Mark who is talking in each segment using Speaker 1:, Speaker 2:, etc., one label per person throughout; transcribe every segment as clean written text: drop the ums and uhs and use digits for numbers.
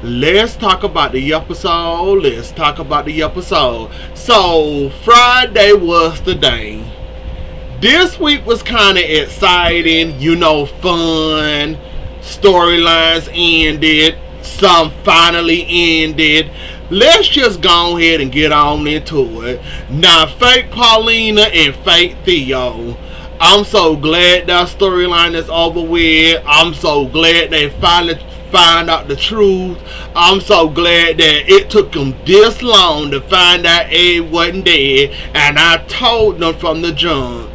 Speaker 1: let's talk about the episode. So, Friday was the day. This week was kind of exciting, fun. Storylines ended. Some finally ended. Let's just go ahead and get on into it. Now, fake Paulina and fake Theo. I'm so glad that storyline is over with. I'm so glad they finally find out the truth. I'm so glad that it took them this long to find out Abe wasn't dead. And I told them from the jump.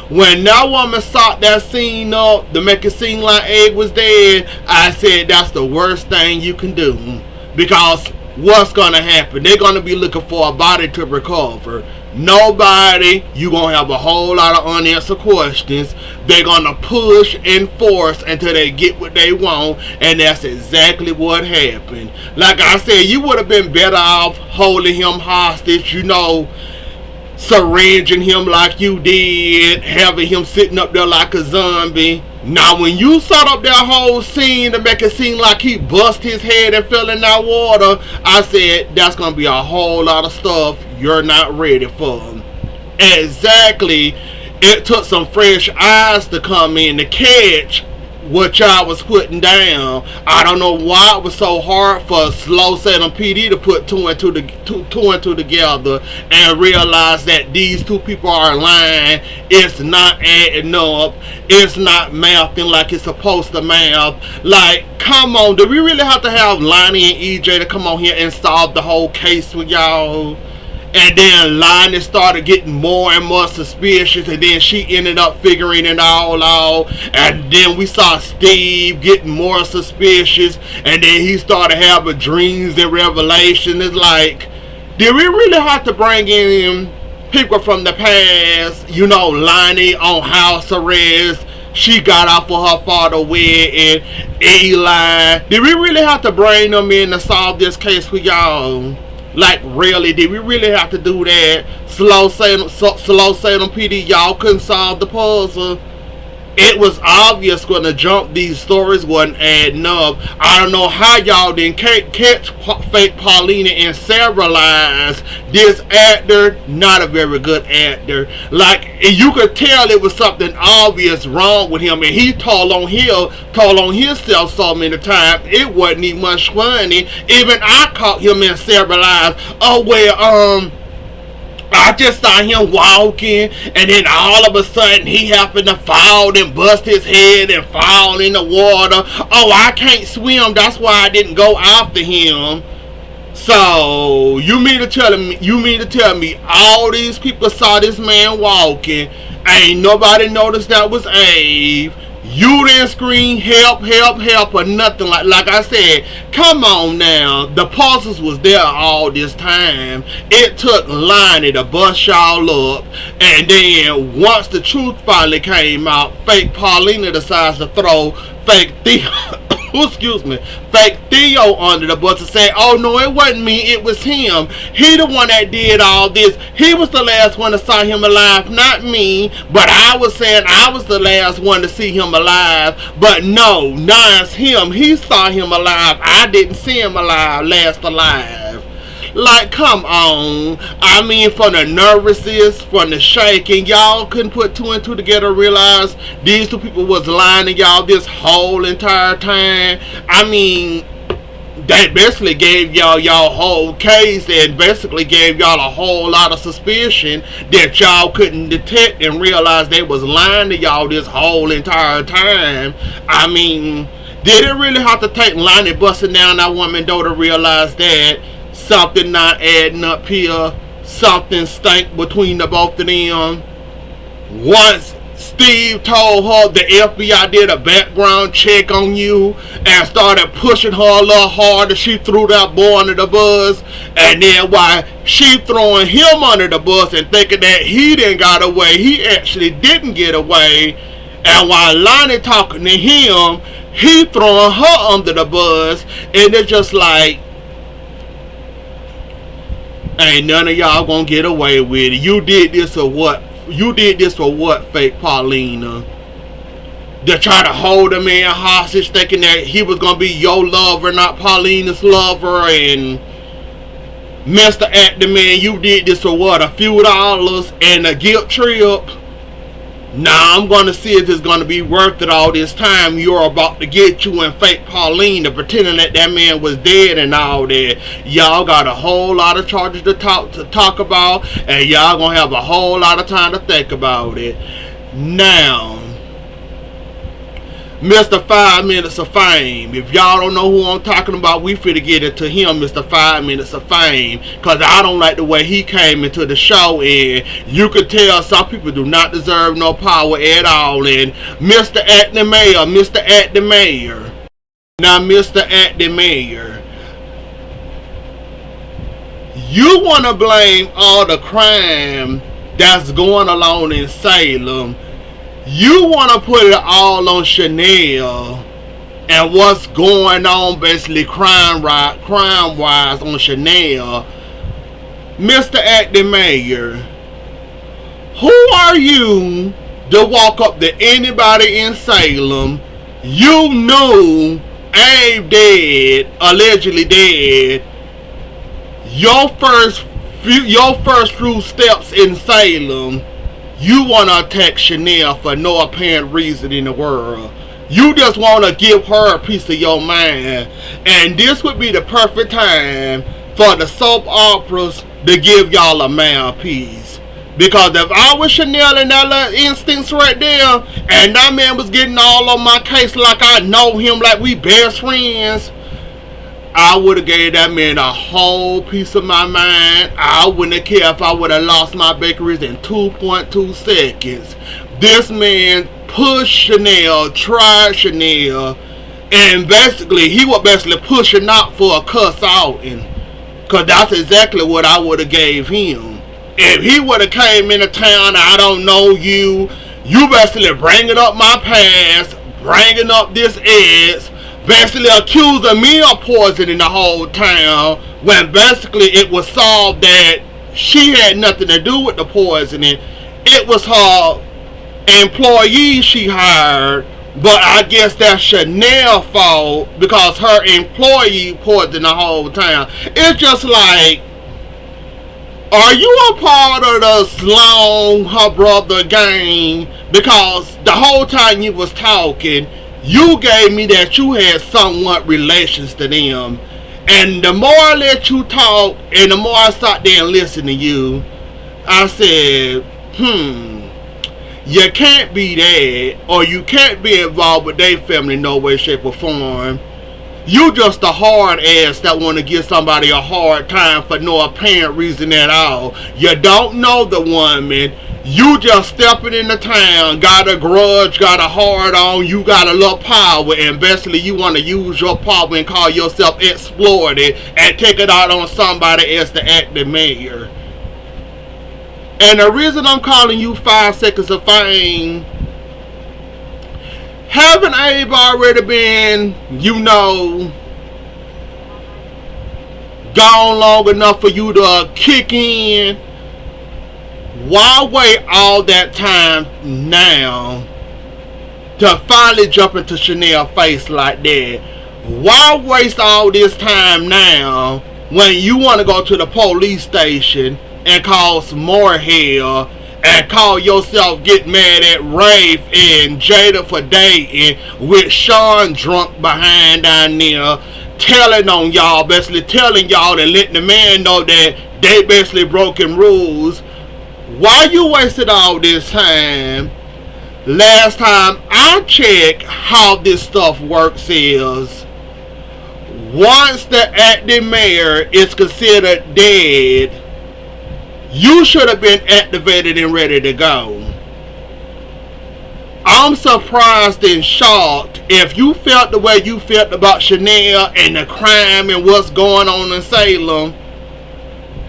Speaker 1: When that woman sought that scene up to make it seem like Abe was dead, I said that's the worst thing you can do. Because what's going to happen? They're going to be looking for a body to recover. Nobody. You're going to have a whole lot of unanswered questions. They're going to push and force until they get what they want. And that's exactly what happened. Like I said, you would have been better off holding him hostage, syringing him like you did, having him sitting up there like a zombie. Now, when you set up that whole scene to make it seem like he bust his head and fell in that water, I said that's going to be a whole lot of stuff you're not ready for. Exactly. It took some fresh eyes to come in to catch what y'all was putting down. I don't know why it was so hard for Slow Salem PD to put two and two together and realize that these two people are lying. It's not adding up. It's not mathing like it's supposed to math. Like, come on, do we really have to have Lonnie and EJ to come on here and solve the whole case with y'all? And then Lonnie started getting more and more suspicious, and then she ended up figuring it all out. And then we saw Steve getting more suspicious, and then he started having dreams and revelations. It's like, did we really have to bring in people from the past? Lonnie on house arrest. She got out for her father wedding. Eli. Did we really have to bring them in to solve this case with y'all? Like, really? Did we really have to do that? Slow Salem PD, y'all couldn't solve the puzzle. It was obvious when the jump these stories wasn't adding up. I don't know how y'all didn't catch fake Paulina and Sarah lies. This actor, not a very good actor. Like, you could tell it was something obvious wrong with him, and he told on himself so many times. It wasn't even much funny. Even I caught him in Sarah lies. Oh well, I just saw him walking, and then all of a sudden he happened to fall and bust his head and fall in the water. Oh, I can't swim, that's why I didn't go after him. So you mean to tell me all these people saw this man walking, ain't nobody noticed that was Abe? You didn't scream help or nothing like I said. Come on now. The puzzles was there all this time. It took Lonnie to bust y'all up. And then once the truth finally came out, fake Paulina decides to throw fake Theo fake Theo under the bus and say, oh no, it wasn't me, it was him. He the one that did all this. He was the last one to saw him alive, not me. But I was saying I was the last one to see him alive. But no, it's him. He saw him alive. I didn't see him last alive. Like, come on. I mean, from the nervousness, from the shaking, y'all couldn't put two and two together and realize these two people was lying to y'all this whole entire time. I mean, they basically gave y'all whole case and basically gave y'all a whole lot of suspicion that y'all couldn't detect and realize they was lying to y'all this whole entire time. I mean, did it really have to take Lonnie busting down that woman's door to realize that something not adding up here, something stank between the both of them? Once Steve told her the FBI did a background check on you and started pushing her a little harder, she threw that boy under the bus. And then while she throwing him under the bus and thinking that he didn't got away, he actually didn't get away. And while Lonnie talking to him, he throwing her under the bus. And it's just like, ain't none of y'all gonna get away with it. You did this or what? You did this for what, fake Paulina? to try to hold a man hostage, thinking that he was gonna be your lover, not Paulina's lover, and Mr. Acting Man, you did this for what, a few dollars and a guilt trip? Now I'm gonna see if it's gonna be worth it all this time you're about to get you and fake Paulina, pretending that that man was dead and all that. Y'all got a whole lot of charges to talk about, and y'all gonna have a whole lot of time to think about it. Now, Mr. 5 Minutes of Fame. If y'all don't know who I'm talking about, we finna get into him, Mr. 5 Minutes of Fame. Because I don't like the way he came into the show, and you could tell some people do not deserve no power at all. And Mr. Acting Mayor, Mr. Acting Mayor. Now, Mr. Acting Mayor, you want to blame all the crime that's going along in Salem. You want to put it all on Chanel and what's going on basically crime-wise on Chanel. Mr. Acting Mayor, who are you to walk up to anybody in Salem? You knew Abe dead, allegedly dead. Your first few steps in Salem, you want to attack Chanel for no apparent reason in the world. You just want to give her a piece of your mind. And this would be the perfect time for the soap operas to give y'all a mouthpiece. Because if I was Chanel in that little instance right there, and that man was getting all on my case like I know him, like we best friends, I would have gave that man a whole piece of my mind. I wouldn't have cared if I would have lost my bakeries in 2.2 seconds. This man pushed Chanel, tried Chanel, and basically, he was basically pushing out for a cuss outing. Because that's exactly what I would have gave him. If he would have came into town, I don't know you, you basically bringing up my past, bringing up this ex, basically accusing me of poisoning the whole town, when basically it was solved that she had nothing to do with the poisoning. It was her employee she hired, but I guess that's Chanel's fault because her employee poisoned the whole town. It's just like, are you a part of the Sloan, her brother gang? Because the whole time you was talking, you gave me that you had somewhat relations to them. And the more I let you talk, and the more I sat there and listened to you, I said, you can't be that, or you can't be involved with their family no way, shape, or form. You just a hard ass that want to give somebody a hard time for no apparent reason at all. You don't know the woman. You just stepping into town, got a grudge, got a hard on, you got a little power, and basically you want to use your power and call yourself exploited and take it out on somebody as the acting mayor. And the reason I'm calling you 5 Seconds of Fame, haven't Abe already been, gone long enough for you to kick in? Why wait all that time now to finally jump into Chanel's face like that? Why waste all this time now when you want to go to the police station and cause more hell and call yourself get mad at Rafe and Jada for dating with Sean drunk behind down there telling on y'all, basically telling y'all and letting the man know that they basically broken rules? Why you wasted all this time? Last time I checked how this stuff works is, once the acting mayor is considered dead, you should have been activated and ready to go. I'm surprised and shocked if you felt the way you felt about Chanel and the crime and what's going on in Salem.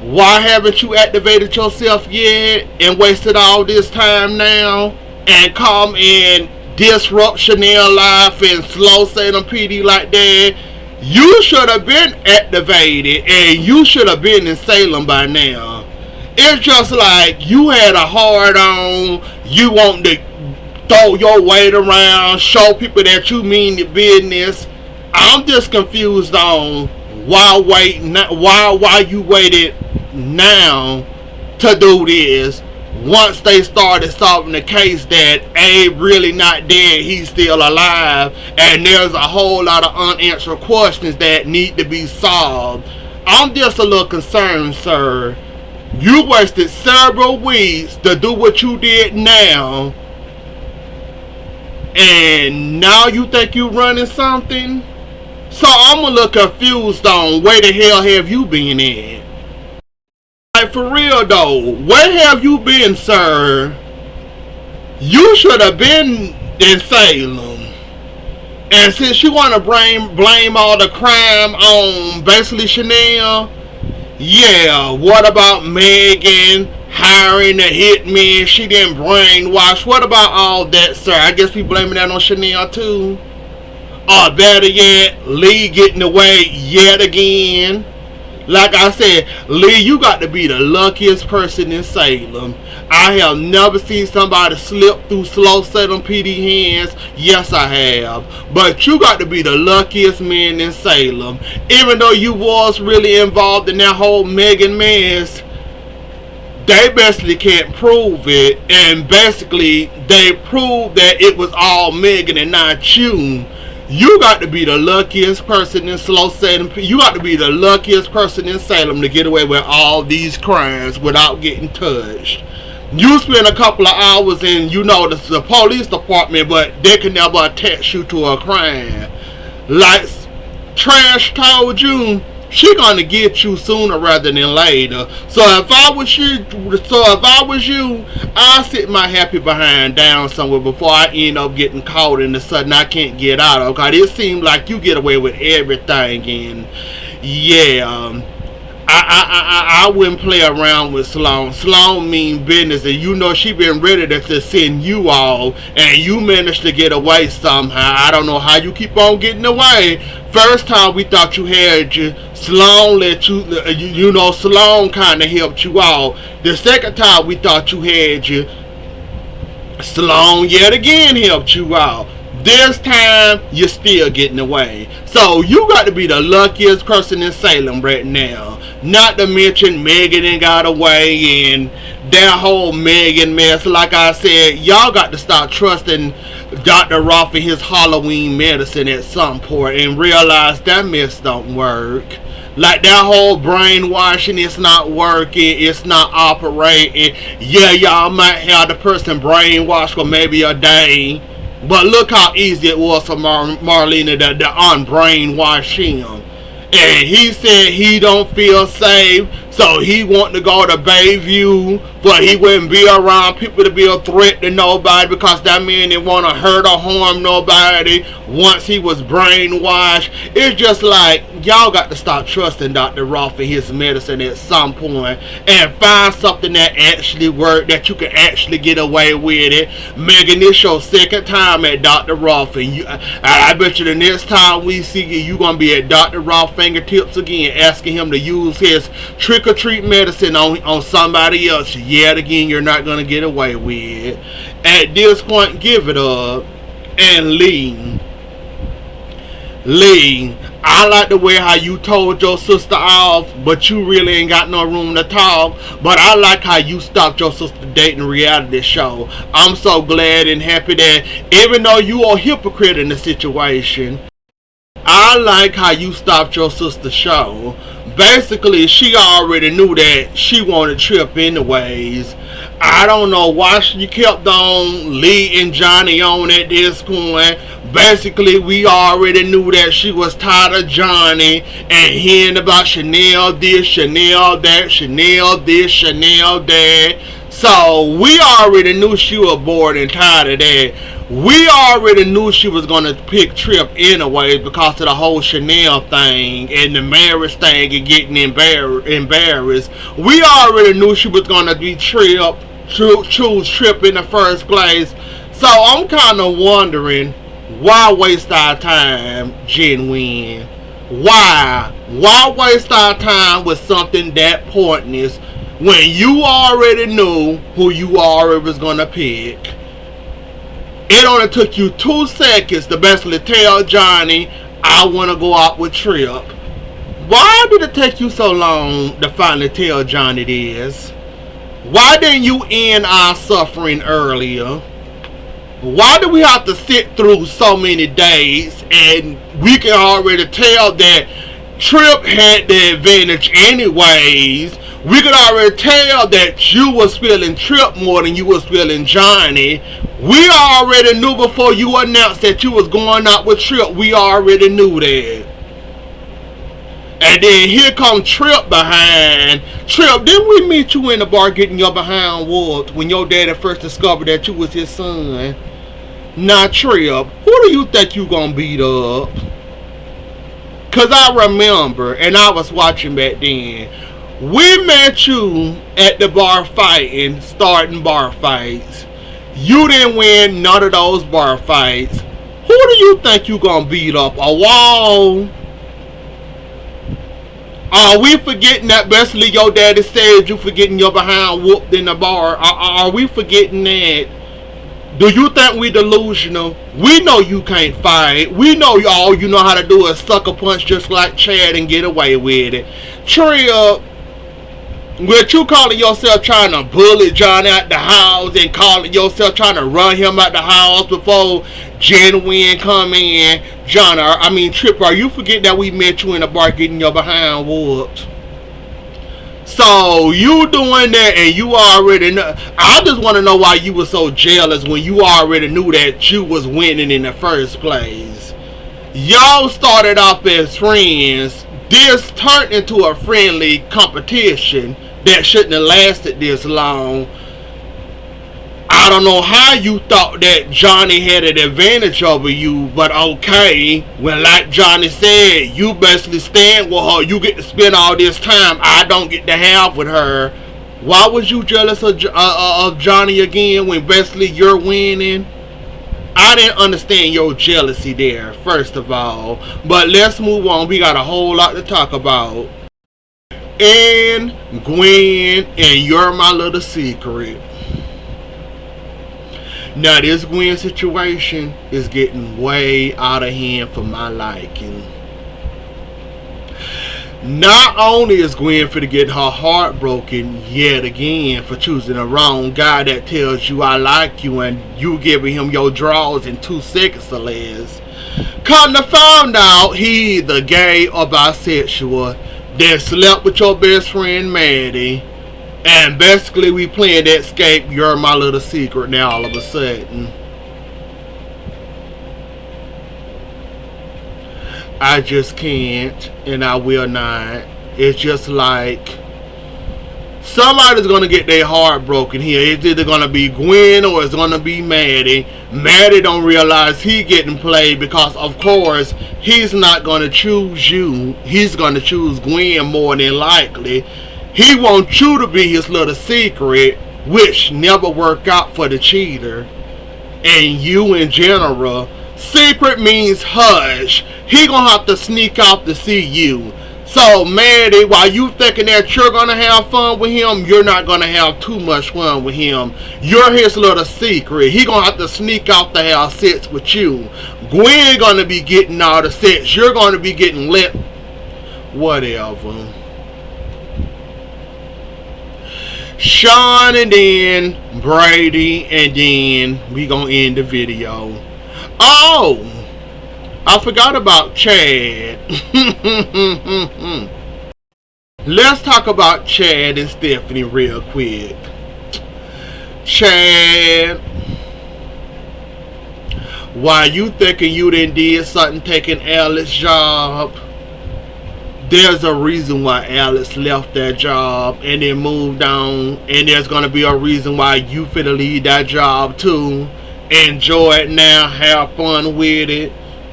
Speaker 1: Why haven't you activated yourself yet and wasted all this time now and come and disrupt Chanel's life and slow Salem PD like that? You should have been activated and you should have been in Salem by now. It's just like you had a hard on, you want to throw your weight around, show people that you mean the business. I'm just confused on why you waited now to do this once they started solving the case that Abe really not dead, he's still alive, and there's a whole lot of unanswered questions that need to be solved. I'm just a little concerned, sir. You wasted several weeks to do what you did now, and now you think you running something? So I'm a little confused on where the hell have you been at? Like, for real though, where have you been, sir? You should have been in Salem. And since you want to blame all the crime on basically Chanel, yeah, what about Megan hiring a hitman? She didn't brainwash. What about all that, sir? I guess we blaming that on Chanel too. Or better yet, Lee getting away yet again. Like I said, Lee, you got to be the luckiest person in Salem. I have never seen somebody slip through slow Salem PD hands. Yes, I have. But you got to be the luckiest man in Salem. Even though you was really involved in that whole Megan mess, they basically can't prove it. And basically, they proved that it was all Megan and not you. You got to be the luckiest person in Salem. You got to be the luckiest person in Salem to get away with all these crimes without getting touched. You spend a couple of hours in, the police department, but they can never attach you to a crime. Like Trash told you, she gonna get you sooner rather than later. So if I was you, I'd sit my happy behind down somewhere before I end up getting caught in the sudden I can't get out of. Cause it seems like you get away with everything, and yeah, I wouldn't play around with Sloan. Sloan mean business, and she been ready to send you all, and you managed to get away somehow. I don't know how you keep on getting away. First time we thought you had you, Sloan let you, Sloan kind of helped you out. The second time we thought you had you, Sloan yet again helped you out. This time, you're still getting away. So, you got to be the luckiest person in Salem right now. Not to mention Megan got away and that whole Megan mess. Like I said, y'all got to start trusting Dr. Roth and his Halloween medicine at some point and realize that mess don't work. Like that whole brainwashing, it's not working, it's not operating. Yeah, y'all might have the person brainwashed for maybe a day. But look how easy it was for Marlena to unbrainwash him. And he said he don't feel safe, so he want to go to Bayview, but he wouldn't be around people to be a threat to nobody because that man didn't want to hurt or harm nobody once he was brainwashed. It's just like, y'all got to stop trusting Dr. Roth and his medicine at some point and find something that actually works, that you can actually get away with it. Megan, this your second time at Dr. Roth, and I bet you the next time we see you, you're going to be at Dr. Roth fingertips again, asking him to use his trick-or-treat medicine on somebody else. Yet again, you're not going to get away with. At this point, give it up. And Lee, I like the way how you told your sister off, but you really ain't got no room to talk. But I like how you stopped your sister dating a reality show. I'm so glad and happy that even though you are a hypocrite in the situation, I like how you stopped your sister's show. Basically, she already knew that she wanted Trip anyways. I don't know why she kept on Lee and Johnny on at this point. Basically, we already knew that she was tired of Johnny and hearing about Chanel this, Chanel that, Chanel this, Chanel that. So, we already knew she was bored and tired of that. We already knew she was going to pick Trip anyways because of the whole Chanel thing and the marriage thing and getting embarrassed. We already knew she was going to be choose Trip in the first place. So I'm kind of wondering, why waste our time, Genuine? Why? Why waste our time with something that pointless when you already knew who you already was going to pick? It only took you 2 seconds to basically tell Johnny, I want to go out with Trip. Why did it take you so long to finally tell Johnny this? Why didn't you end our suffering earlier? Why do we have to sit through so many days and we can already tell that Trip had the advantage anyways? We could already tell that you was feeling Trip more than you was feeling Johnny. We already knew before you announced that you was going out with Trip. We already knew that. And then here come Trip behind. Trip, didn't we meet you in the bar getting your behind whooped when your daddy first discovered that you was his son? Now Trip, who do you think you gonna beat up? Cause I remember, and I was watching back then, we met you at the bar fighting, starting bar fights. You didn't win none of those bar fights. Who do you think you gonna beat up? A wall? Are we forgetting that basically your daddy said you forgetting your behind whooped in the bar? Are we forgetting that? Do you think we delusional? We know you can't fight. We know all you know how to do is sucker punch just like Chad and get away with it. Trip, with you calling yourself trying to bully John out the house and calling yourself trying to run him out the house before Genuine come in. Trip, are you forgetting that we met you in the bar getting your behind whooped? So you doing that and you already know. I just want to know why you were so jealous when you already knew that you was winning in the first place. Y'all started off as friends. This turned into a friendly competition that shouldn't have lasted this long. I don't know how you thought that Johnny had an advantage over you, but okay, when like Johnny said, you basically stand with her, you get to spend all this time I don't get to have with her. Why was you jealous of Johnny again when basically you're winning? I didn't understand your jealousy there, first of all. But let's move on. We got a whole lot to talk about. And Gwen and You're My Little Secret. Now this Gwen situation is getting way out of hand for my liking. Not only is Gwen finna get her heart broken yet again for choosing the wrong guy that tells you I like you and you giving him your draws in 2 seconds or less. Come to find out he either gay or bisexual, then slept with your best friend Maddie, and basically we playing that escape You're My Little Secret now all of a sudden. I just can't, and I will not. It's just like somebody's gonna get their heart broken here. It's either gonna be Gwen or it's gonna be Maddie. Maddie don't realize he getting played because of course he's not gonna choose you. He's gonna choose Gwen more than likely. He wants you to be his little secret, which never worked out for the cheater. And you in general. Secret means hush. He gonna have to sneak out to see you. So Maddie, while you thinking that you're gonna have fun with him, you're not gonna have too much fun with him. You're his little secret. He gonna have to sneak out to have sex with you. Gwen gonna be getting all the sex. You're gonna be getting lit. Whatever. Sean and then Brady and then we gonna end the video. Oh, I forgot about Chad. Let's talk about Chad and Stephanie real quick. Chad, why you thinking you done did something taking Alex's job? There's a reason why Alex left that job and then moved on, and there's gonna be a reason why you finna leave that job too. Enjoy it now, have fun with it,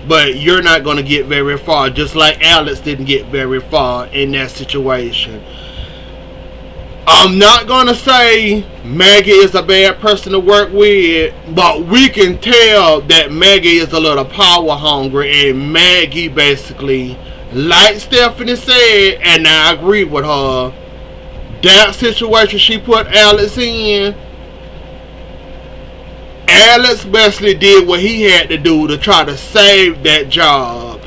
Speaker 1: but you're not gonna get very far, just like Alex didn't get very far in that situation. I'm not gonna say Maggie is a bad person to work with, but we can tell that Maggie is a little power hungry, and Maggie basically, like Stephanie said, and I agree with her, that situation she put Alex in, Alex basically did what he had to do to try to save that job.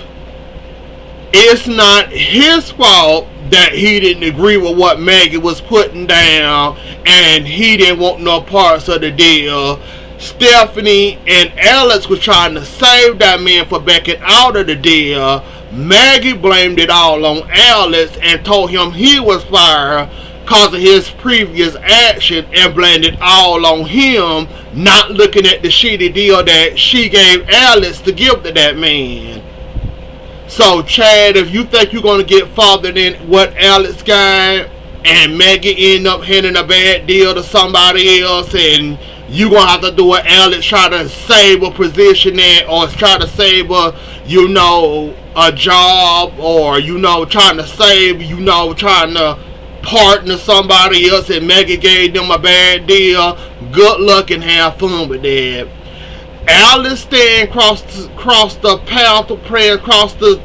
Speaker 1: It's not his fault that he didn't agree with what Maggie was putting down and he didn't want no parts of the deal. Stephanie and Alex were trying to save that man for backing out of the deal. Maggie blamed it all on Alex and told him he was fired because of his previous action and blamed it all on him, not looking at the shitty deal that she gave Alex to give to that man. So Chad, if you think you're going to get farther than what Alex got and Maggie end up handing a bad deal to somebody else and you're going to have to do what Alex try to save a position at, or try to save a job, or trying to save, trying to partner somebody else and Maggie gave them a bad deal, good luck and have fun with that. Alex staying across the path of prayer, across the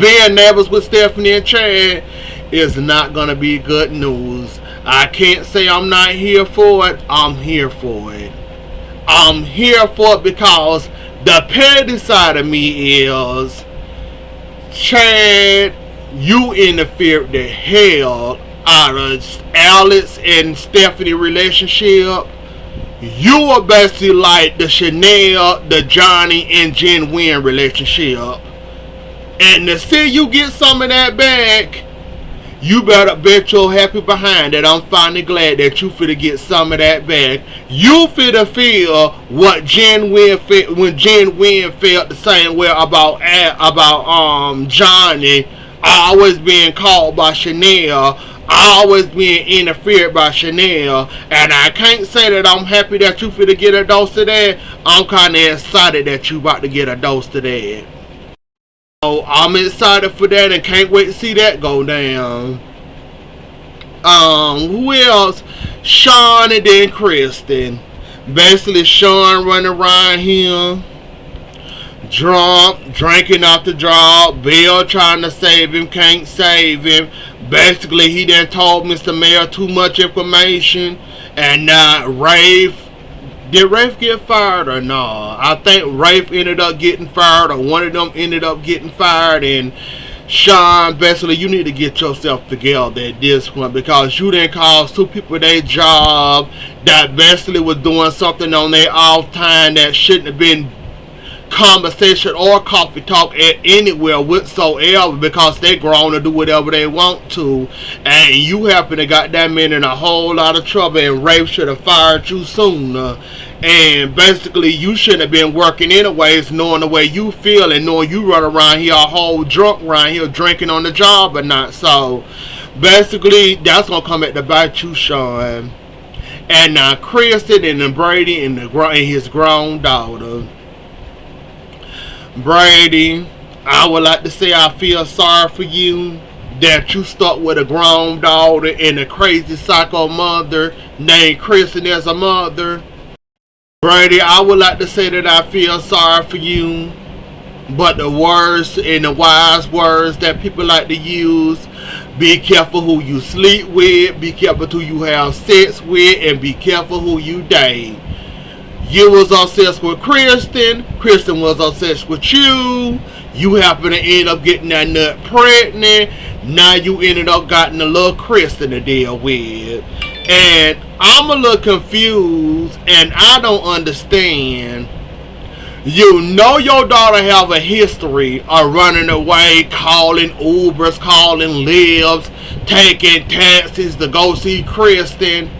Speaker 1: being neighbors with Stephanie and Chad is not going to be good news. I can't say I'm not here for it. I'm here for it. I'm here for it because the petty side of me is, Chad, you interfered the hell out of Alex and Stephanie relationship. You are basically like the Chanel, the Johnny, and Jen Wynn relationship. And to see you get some of that back, you better bet your happy behind that I'm finally glad that you finna get some of that back. You finna feel what Jen Wynn felt when Jen Wynn felt the same way about Johnny always being called by Chanel, always being interfered by Chanel. And I can't say that I'm happy that you finna get a dose of that. I'm kinda excited that you about to get a dose of that. So I'm excited for that and can't wait to see that go down. Who else? Sean and then Kristen. Basically Sean running around here drunk, drinking off the draw. Bill trying to save him, can't save him. Basically he done told Mr. Mayor too much information. And Rafe, did Rafe get fired or no? I think Rafe ended up getting fired, or one of them ended up getting fired. And Sean, basically you need to get yourself together at this point, because you didn't cause two people their job that basically was doing something on their off time that shouldn't have been conversation or coffee talk at anywhere whatsoever, because they grown to do whatever they want to, and you happen to got that man in a whole lot of trouble, and Rafe should have fired you sooner. And basically you shouldn't have been working anyways, knowing the way you feel and knowing you run around here a whole drunk around here drinking on the job or not. So basically that's gonna come at the bite you, Sean. And now Kristen and then Brady and his grown daughter. Brady, I would like to say I feel sorry for you that you stuck with a grown daughter and a crazy psycho mother named Kristen as a mother. Brady, I would like to say that I feel sorry for you, but the words and the wise words that people like to use, be careful who you sleep with, be careful who you have sex with, and be careful who you date. You was obsessed with Kristen. Kristen was obsessed with you. You happen to end up getting that nut pregnant. Now you ended up getting a little Kristen to deal with. And I'm a little confused and I don't understand. You know your daughter have a history of running away, calling Ubers, calling Lyfts, taking taxis to go see Kristen.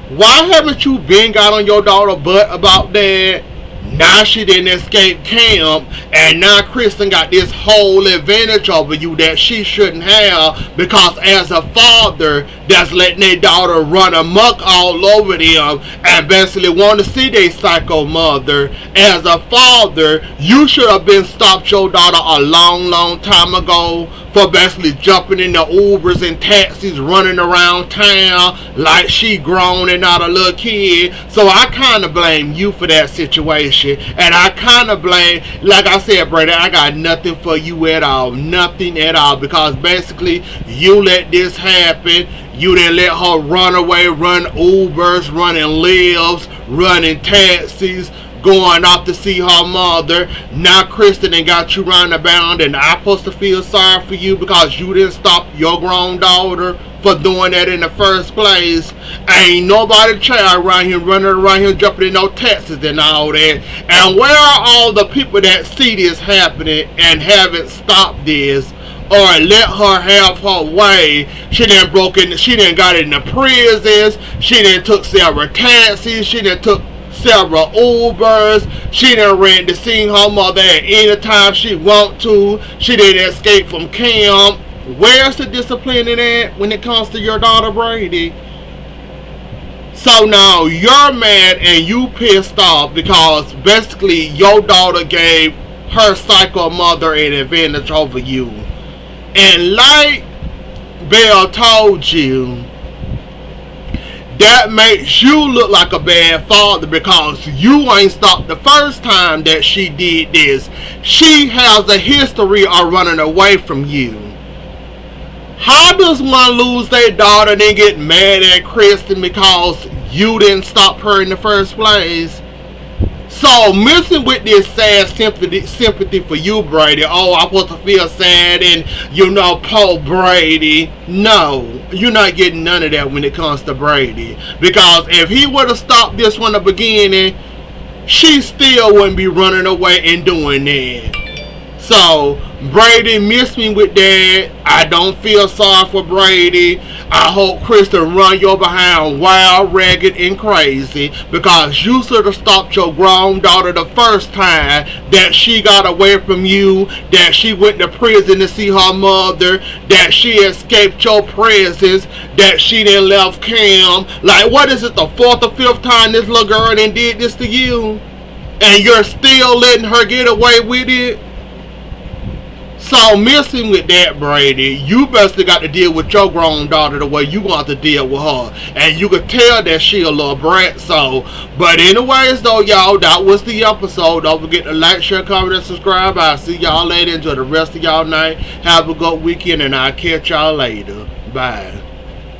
Speaker 1: Why haven't you been got on your daughter's butt about that? Now she didn't escape camp, and now Kristen got this whole advantage over you that she shouldn't have, because as a father that's letting their daughter run amok all over them and basically want to see their psycho mother. As a father, you should have been stopped your daughter a long time ago for basically jumping in the Ubers and taxis, running around town like she grown and not a little kid. So I kind of blame you for that situation. And I kind of blame, like I said, brother, I got nothing for you at all. Nothing at all. Because basically, you let this happen. You didn't let her run away, run Ubers, running Lyfts, running taxis, going off to see her mother. Now Kristen done got you roundabout, and I'm supposed to feel sorry for you because you didn't stop your grown daughter for doing that in the first place. Ain't nobody child around here running around here jumping in no taxis and all that. And where are all the people that see this happening and haven't stopped this or let her have her way? She done she done got into prisons, she done took several taxis, she done took several Ubers, she done ran to see her mother at any time she want to, she didn't escape from camp. Where's the discipline in that when it comes to your daughter Brady? So now you're mad and you pissed off because basically your daughter gave her psycho mother an advantage over you. And like Belle told you, that makes you look like a bad father because you ain't stopped the first time that she did this. She has a history of running away from you. How does one lose their daughter and then get mad at Kristen because you didn't stop her in the first place? So missing with this sad sympathy for you, Brady. Oh, I'm supposed to feel sad and poor Brady. No, you're not getting none of that when it comes to Brady. Because if he would have stopped this from the beginning, she still wouldn't be running away and doing that. So Brady missed me with that. I don't feel sorry for Brady. I hope Kristen run your behind wild, ragged, and crazy because you should have stopped your grown daughter the first time that she got away from you, that she went to prison to see her mother, that she escaped your presence, that she didn't left Cam. Like, what is it, the 4th or 5th time this little girl done did this to you? And you're still letting her get away with it? So missing with that, Brady, you basically got to deal with your grown daughter the way you want to deal with her. And you could tell that she a little brat. So, but anyways though, y'all, that was the episode. Don't forget to like, share, comment, and subscribe. I'll see y'all later. Enjoy the rest of y'all night. Have a good weekend, and I'll catch y'all later. Bye.